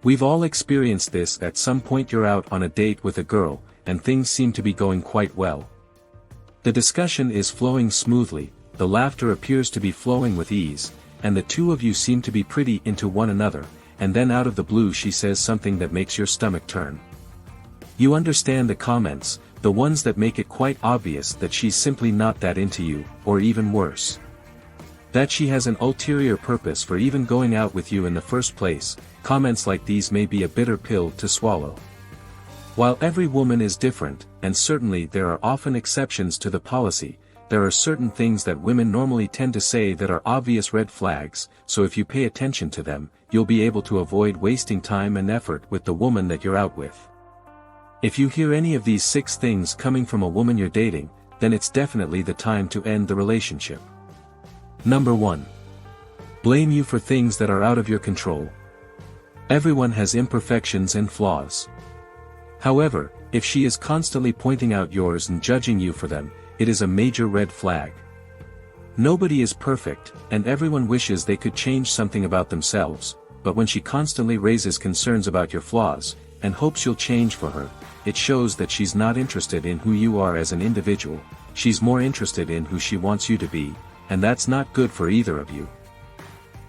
We've all experienced this. At some point you're out on a date with a girl, and things seem to be going quite well. The discussion is flowing smoothly, the laughter appears to be flowing with ease, and the two of you seem to be pretty into one another, and then out of the blue she says something that makes your stomach turn. You understand the comments, the ones that make it quite obvious that she's simply not that into you, or even worse, that she has an ulterior purpose for even going out with you in the first place. Comments like these may be a bitter pill to swallow. While every woman is different, and certainly there are often exceptions to the policy, there are certain things that women normally tend to say that are obvious red flags, so if you pay attention to them, you'll be able to avoid wasting time and effort with the woman that you're out with. If you hear any of these 6 things coming from a woman you're dating, then it's definitely the time to end the relationship. Number 1. Blame you for things that are out of your control. Everyone has imperfections and flaws. However, if she is constantly pointing out yours and judging you for them, it is a major red flag. Nobody is perfect, and everyone wishes they could change something about themselves, but when she constantly raises concerns about your flaws, and hopes you'll change for her, it shows that she's not interested in who you are as an individual, she's more interested in who she wants you to be, and that's not good for either of you.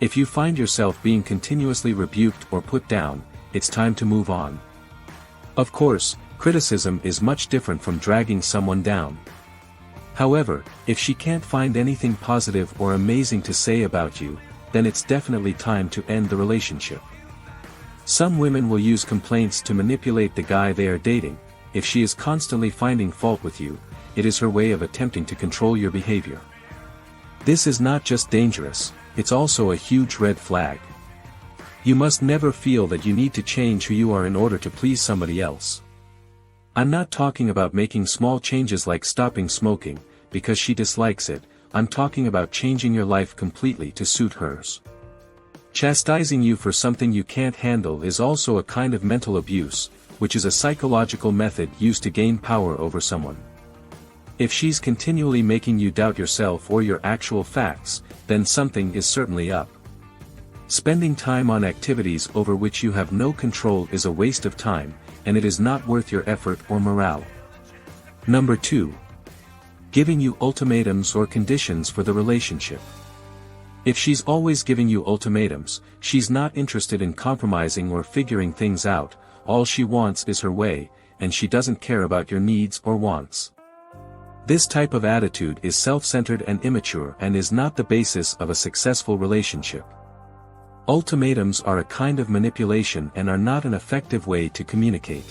If you find yourself being continuously rebuked or put down, it's time to move on. Of course, criticism is much different from dragging someone down. However, if she can't find anything positive or amazing to say about you, then it's definitely time to end the relationship. Some women will use complaints to manipulate the guy they are dating. If she is constantly finding fault with you, it is her way of attempting to control your behavior. This is not just dangerous, it's also a huge red flag. You must never feel that you need to change who you are in order to please somebody else. I'm not talking about making small changes like stopping smoking, because she dislikes it. I'm talking about changing your life completely to suit hers. Chastising you for something you can't handle is also a kind of mental abuse, which is a psychological method used to gain power over someone. If she's continually making you doubt yourself or your actual facts, then something is certainly up. Spending time on activities over which you have no control is a waste of time, and it is not worth your effort or morale. Number 2. Giving you ultimatums or conditions for the relationship. If she's always giving you ultimatums, she's not interested in compromising or figuring things out. All she wants is her way, and she doesn't care about your needs or wants. This type of attitude is self-centered and immature and is not the basis of a successful relationship. Ultimatums are a kind of manipulation and are not an effective way to communicate.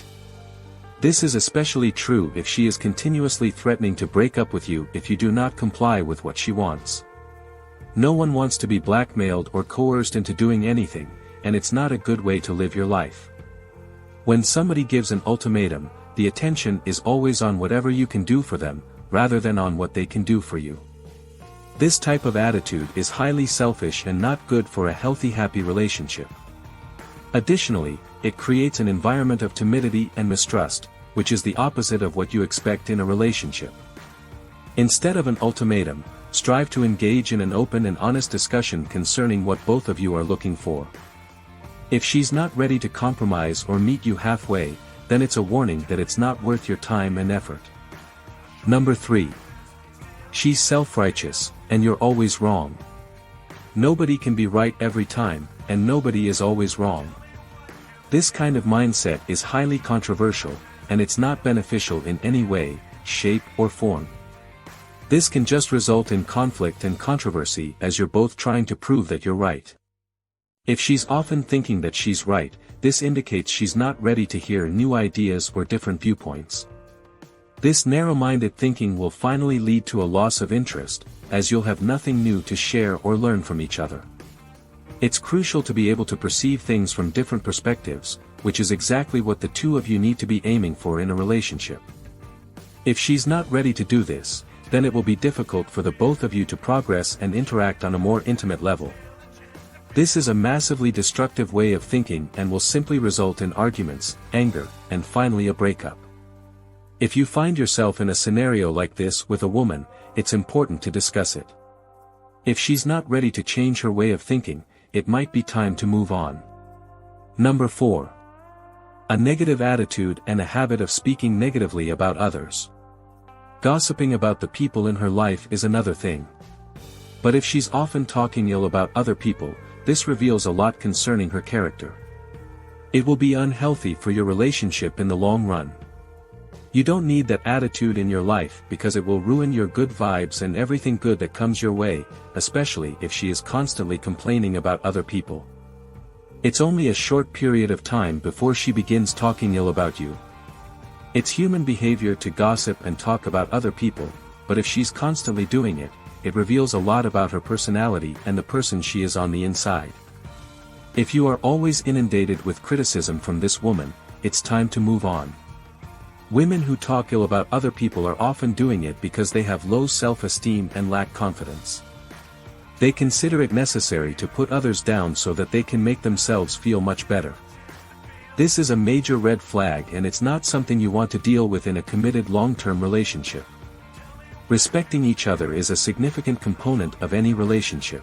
This is especially true if she is continuously threatening to break up with you if you do not comply with what she wants. No one wants to be blackmailed or coerced into doing anything, and it's not a good way to live your life. When somebody gives an ultimatum, the attention is always on whatever you can do for them, rather than on what they can do for you. This type of attitude is highly selfish and not good for a healthy, happy relationship. Additionally, it creates an environment of timidity and mistrust, which is the opposite of what you expect in a relationship. Instead of an ultimatum, strive to engage in an open and honest discussion concerning what both of you are looking for. If she's not ready to compromise or meet you halfway, then it's a warning that it's not worth your time and effort. Number 3. She's self-righteous, and you're always wrong. Nobody can be right every time, and nobody is always wrong. This kind of mindset is highly controversial, and it's not beneficial in any way, shape, or form. This can just result in conflict and controversy as you're both trying to prove that you're right. If she's often thinking that she's right, this indicates she's not ready to hear new ideas or different viewpoints. This narrow-minded thinking will finally lead to a loss of interest, as you'll have nothing new to share or learn from each other. It's crucial to be able to perceive things from different perspectives, which is exactly what the two of you need to be aiming for in a relationship. If she's not ready to do this, then it will be difficult for the both of you to progress and interact on a more intimate level. This is a massively destructive way of thinking and will simply result in arguments, anger, and finally a breakup. If you find yourself in a scenario like this with a woman, it's important to discuss it. If she's not ready to change her way of thinking, it might be time to move on. Number 4. A negative attitude and a habit of speaking negatively about others. Gossiping about the people in her life is another thing. But if she's often talking ill about other people, this reveals a lot concerning her character. It will be unhealthy for your relationship in the long run. You don't need that attitude in your life because it will ruin your good vibes and everything good that comes your way, especially if she is constantly complaining about other people. It's only a short period of time before she begins talking ill about you. It's human behavior to gossip and talk about other people, but if she's constantly doing it, it reveals a lot about her personality and the person she is on the inside. If you are always inundated with criticism from this woman, it's time to move on. Women who talk ill about other people are often doing it because they have low self-esteem and lack confidence. They consider it necessary to put others down so that they can make themselves feel much better. This is a major red flag and it's not something you want to deal with in a committed long-term relationship. Respecting each other is a significant component of any relationship.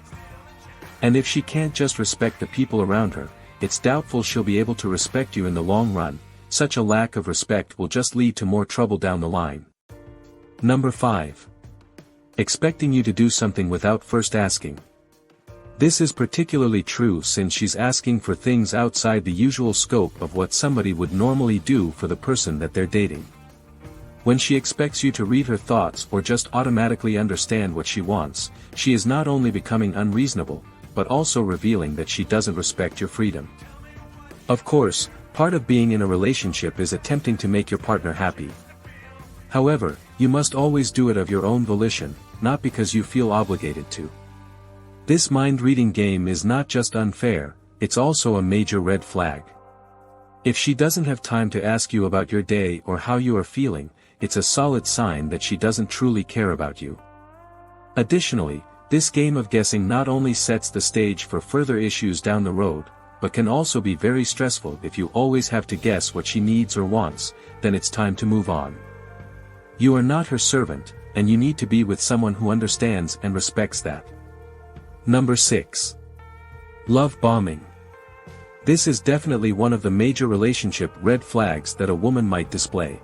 And if she can't just respect the people around her, it's doubtful she'll be able to respect you in the long run. Such a lack of respect will just lead to more trouble down the line. Number 5. Expecting you to do something without first asking. This is particularly true since she's asking for things outside the usual scope of what somebody would normally do for the person that they're dating. When she expects you to read her thoughts or just automatically understand what she wants, she is not only becoming unreasonable, but also revealing that she doesn't respect your freedom. Of course, part of being in a relationship is attempting to make your partner happy. However, you must always do it of your own volition, not because you feel obligated to. This mind-reading game is not just unfair, it's also a major red flag. If she doesn't have time to ask you about your day or how you are feeling, it's a solid sign that she doesn't truly care about you. Additionally, this game of guessing not only sets the stage for further issues down the road, but can also be very stressful if you always have to guess what she needs or wants. Then it's time to move on. You are not her servant, and you need to be with someone who understands and respects that. Number 6. Love bombing. This is definitely one of the major relationship red flags that a woman might display.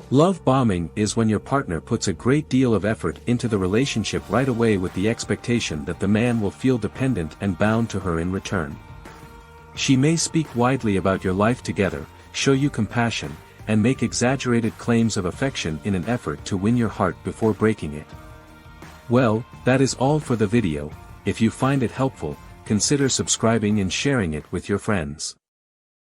Love bombing is when your partner puts a great deal of effort into the relationship right away with the expectation that the man will feel dependent and bound to her in return. She may speak widely about your life together, show you compassion, and make exaggerated claims of affection in an effort to win your heart before breaking it. Well, that is all for the video. If you find it helpful, consider subscribing and sharing it with your friends.